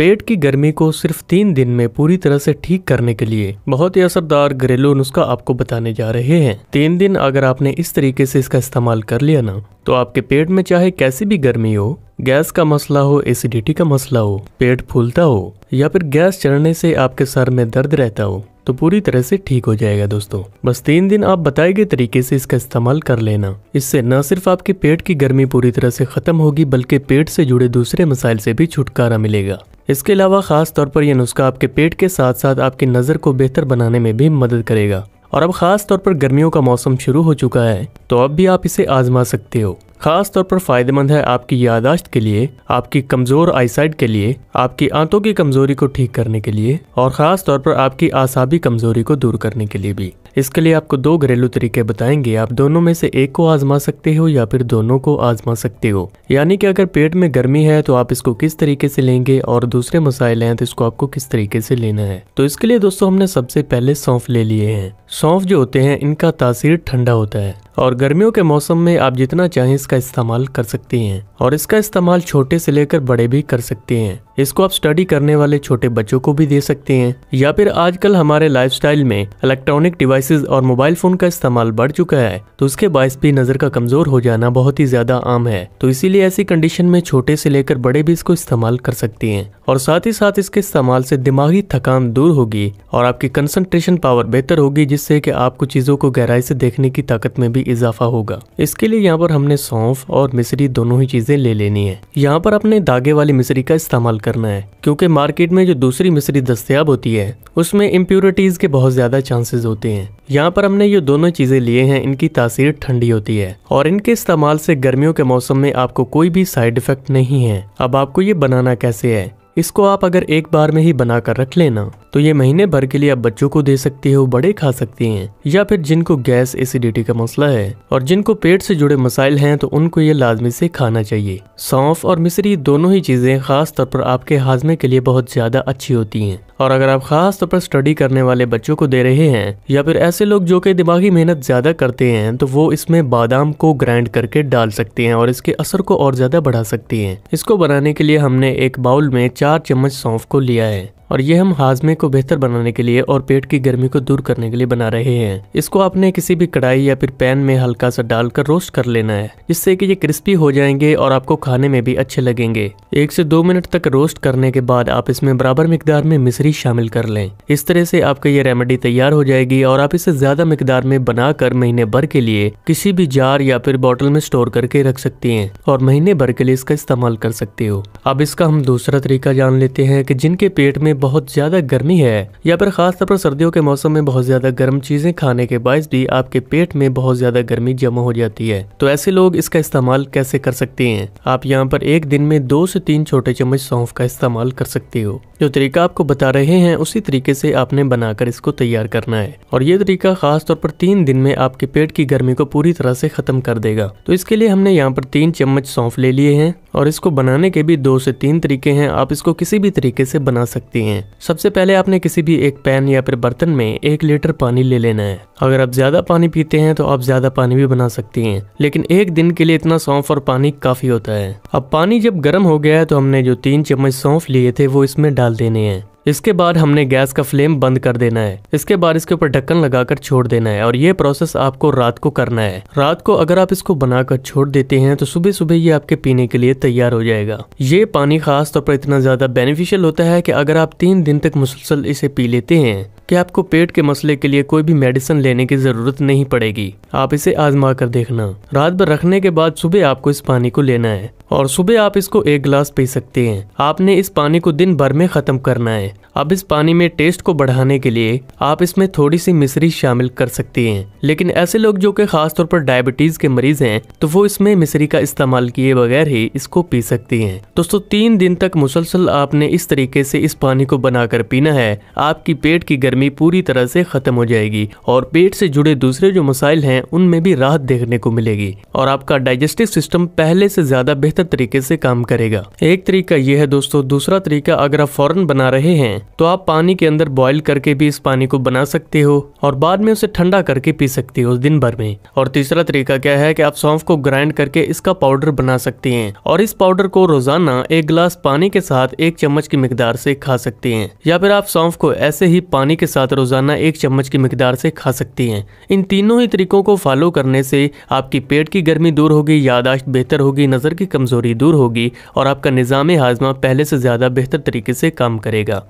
पेट की गर्मी को सिर्फ 3 दिन में पूरी तरह से ठीक करने के लिए बहुत ही असरदार घरेलू नुस्खा आपको बताने जा रहे हैं। 3 दिन अगर आपने इस तरीके से इसका इस्तेमाल कर लिया ना, तो आपके पेट में चाहे कैसी भी गर्मी हो, गैस का मसला हो, एसिडिटी का मसला हो, पेट फूलता हो या फिर गैस चढ़ने से आपके सर में दर्द रहता हो, तो पूरी तरह से ठीक हो जाएगा दोस्तों। बस 3 दिन आप बताए गए तरीके से इसका इस्तेमाल कर लेना। इससे न सिर्फ आपके पेट की गर्मी पूरी तरह से खत्म होगी, बल्कि पेट से जुड़े दूसरे मसाइल से भी छुटकारा मिलेगा। इसके अलावा खास तौर पर यह नुस्खा आपके पेट के साथ साथ आपकी नज़र को बेहतर बनाने में भी मदद करेगा। और अब खास तौर पर गर्मियों का मौसम शुरू हो चुका है, तो अब भी आप इसे आजमा सकते हो। खास तौर पर फायदेमंद है आपकी याददाश्त के लिए, आपकी कमजोर आईसाइट के लिए, आपकी आंतों की कमजोरी को ठीक करने के लिए और खास तौर पर आपकी आसाबी कमजोरी को दूर करने के लिए भी। इसके लिए आपको 2 घरेलू तरीके बताएंगे। आप दोनों में से एक को आजमा सकते हो या फिर दोनों को आजमा सकते हो। यानी कि अगर पेट में गर्मी है तो आप इसको किस तरीके से लेंगे और दूसरे मसाइल हैं तो इसको आपको किस तरीके से लेना है। तो इसके लिए दोस्तों हमने सबसे पहले सौंफ ले लिए हैं। सौंफ जो होते हैं इनका तासीर ठंडा होता है और गर्मियों के मौसम में आप जितना चाहें इसका इस्तेमाल कर सकते हैं और इसका इस्तेमाल छोटे से लेकर बड़े भी कर सकते हैं। इसको आप स्टडी करने वाले छोटे बच्चों को भी दे सकते हैं या फिर आजकल हमारे लाइफस्टाइल में इलेक्ट्रॉनिक डिवाइसेस और मोबाइल फोन का इस्तेमाल बढ़ चुका है, तो उसके बायस भी नजर का कमजोर हो जाना बहुत ही ज्यादा आम है। तो इसीलिए ऐसी कंडीशन में छोटे से लेकर बड़े भी इसको इस्तेमाल कर सकते हैं और साथ ही साथ इसके इस्तेमाल से दिमागी थकान दूर होगी और आपकी कंसंट्रेशन पावर बेहतर होगी, जिससे कि आपको चीजों को गहराई से देखने की ताकत में भी इजाफा होगा। इसके लिए यहाँ पर हमने सौंफ और मिश्री दोनों ही चीजें ले लेनी है। यहाँ पर अपने धागे वाली मिश्री का इस्तेमाल करना है, क्योंकि मार्केट में जो दूसरी मिश्री दस्तयाब होती है उसमें इम्प्योरिटीज के बहुत ज्यादा चांसेस होते हैं। यहाँ पर हमने ये दोनों चीजें लिए हैं, इनकी तासीर ठंडी होती है और इनके इस्तेमाल से गर्मियों के मौसम में आपको कोई भी साइड इफेक्ट नहीं है। अब आपको ये बनाना कैसे है, इसको आप अगर एक बार में ही बनाकर रख लेना तो ये महीने भर के लिए आप बच्चों को दे सकते हो, बड़े खा सकते हैं या फिर जिनको गैस एसिडिटी का मसला है और जिनको पेट से जुड़े मसाइल हैं तो उनको ये लाजमी से खाना चाहिए। सौंफ और मिश्री दोनों ही चीजें खास तौर पर आपके हाजमे के लिए बहुत ज्यादा अच्छी होती हैं और अगर आप खास तौर पर स्टडी करने वाले बच्चों को दे रहे हैं या फिर ऐसे लोग जो कि दिमागी मेहनत ज्यादा करते हैं, तो वो इसमें बादाम को ग्राइंड करके डाल सकते हैं और इसके असर को और ज्यादा बढ़ा सकते हैं। इसको बनाने के लिए हमने एक बाउल में 4 चम्मच सौंफ को लिया है और ये हम हाजमे को बेहतर बनाने के लिए और पेट की गर्मी को दूर करने के लिए बना रहे हैं। इसको आपने किसी भी कढ़ाई या फिर पैन में हल्का सा डालकर रोस्ट कर लेना है, जिससे कि ये क्रिस्पी हो जाएंगे और आपको खाने में भी अच्छे लगेंगे। 1 से 2 मिनट तक रोस्ट करने के बाद आप इसमें बराबर मिकदार में मिश्री शामिल कर लें। इस तरह से आपका ये रेमेडी तैयार हो जाएगी और आप इसे ज्यादा मिकदार में बनाकर महीने भर के लिए किसी भी जार या फिर बोतल में स्टोर करके रख सकते हैं और महीने भर के लिए इसका इस्तेमाल कर सकते हो। अब इसका हम दूसरा तरीका जान लेते हैं कि जिनके पेट में बहुत ज्यादा गर्मी है या फिर खास तौर पर सर्दियों के मौसम में बहुत ज्यादा गर्म चीजें खाने के बायस भी आपके पेट में बहुत ज्यादा गर्मी जमा हो जाती है, तो ऐसे लोग इसका इस्तेमाल कैसे कर सकते हैं। आप यहाँ पर एक दिन में 2 से 3 छोटे चम्मच सौंफ का इस्तेमाल कर सकते हो। जो तरीका आपको बता रहे हैं उसी तरीके से आपने बनाकर इसको तैयार करना है और ये तरीका खास तौर पर 3 दिन में आपके पेट की गर्मी को पूरी तरह से खत्म कर देगा। तो इसके लिए हमने यहाँ पर 3 चम्मच सौंफ ले लिए हैं और इसको बनाने के भी 2 से 3 तरीके हैं। आप इसको किसी भी तरीके से बना सकते हैं। सबसे पहले आपने किसी भी एक पैन या फिर बर्तन में 1 लीटर पानी ले लेना है। अगर आप ज्यादा पानी पीते हैं तो आप ज्यादा पानी भी बना सकते हैं, लेकिन एक दिन के लिए इतना सौंफ और पानी काफी होता है। अब पानी जब गर्म हो गया है तो हमने जो 3 चम्मच सौंफ लिए थे वो इसमें डाल देने हैं। इसके बाद हमने गैस का फ्लेम बंद कर देना है। इसके बाद इसके ऊपर ढक्कन लगाकर छोड़ देना है और ये प्रोसेस आपको रात को करना है। रात को अगर आप इसको बनाकर छोड़ देते हैं तो सुबह सुबह ये आपके पीने के लिए तैयार हो जाएगा। ये पानी खास तौर पर इतना ज्यादा बेनिफिशियल होता है कि अगर आप 3 दिन तक मुसलसल इसे पी लेते हैं कि आपको पेट के मसले के लिए कोई भी मेडिसिन लेने की जरूरत नहीं पड़ेगी। आप इसे आजमा कर देखना। रात भर रखने के बाद सुबह आपको इस पानी को लेना है और सुबह आप इसको 1 गिलास पी सकते हैं। आपने इस पानी को दिन भर में खत्म करना है। अब इस पानी में टेस्ट को बढ़ाने के लिए आप इसमें थोड़ी सी मिश्री शामिल कर सकते हैं, लेकिन ऐसे लोग जो कि खास तौर पर डायबिटीज के मरीज हैं तो वो इसमें मिश्री का इस्तेमाल किए बगैर ही इसको पी सकते हैं। दोस्तों 3 दिन तक मुसलसल आपने इस तरीके से इस पानी को बनाकर पीना है। आपकी पेट की गर्मी गर्मी पूरी तरह से खत्म हो जाएगी और पेट से जुड़े दूसरे जो मसाइल हैं उनमें भी राहत देखने को मिलेगी और आपका डाइजेस्टिव सिस्टम पहले से ज्यादा बेहतर तरीके से काम करेगा। एक तरीका यह है दोस्तों। दूसरा तरीका, अगर आप फौरन बना रहे हैं तो आप पानी के अंदर बॉईल करके भी इस पानी को बना सकते हो और बाद में उसे ठंडा करके पी सकते हो दिन भर में। और तीसरा तरीका क्या है कि आप सौंफ को ग्राइंड करके इसका पाउडर बना सकते हैं और इस पाउडर को रोजाना 1 गिलास पानी के साथ 1 चम्मच की मिकदार से खा सकते हैं, या फिर आप सौंफ को ऐसे ही पानी के साथ रोजाना 1 चम्मच की मिकदार से खा सकती हैं। इन तीनों ही तरीकों को फॉलो करने से आपकी पेट की गर्मी दूर होगी, याददाश्त बेहतर होगी, नजर की कमजोरी दूर होगी और आपका निजाम हाजमा पहले से ज्यादा बेहतर तरीके से काम करेगा।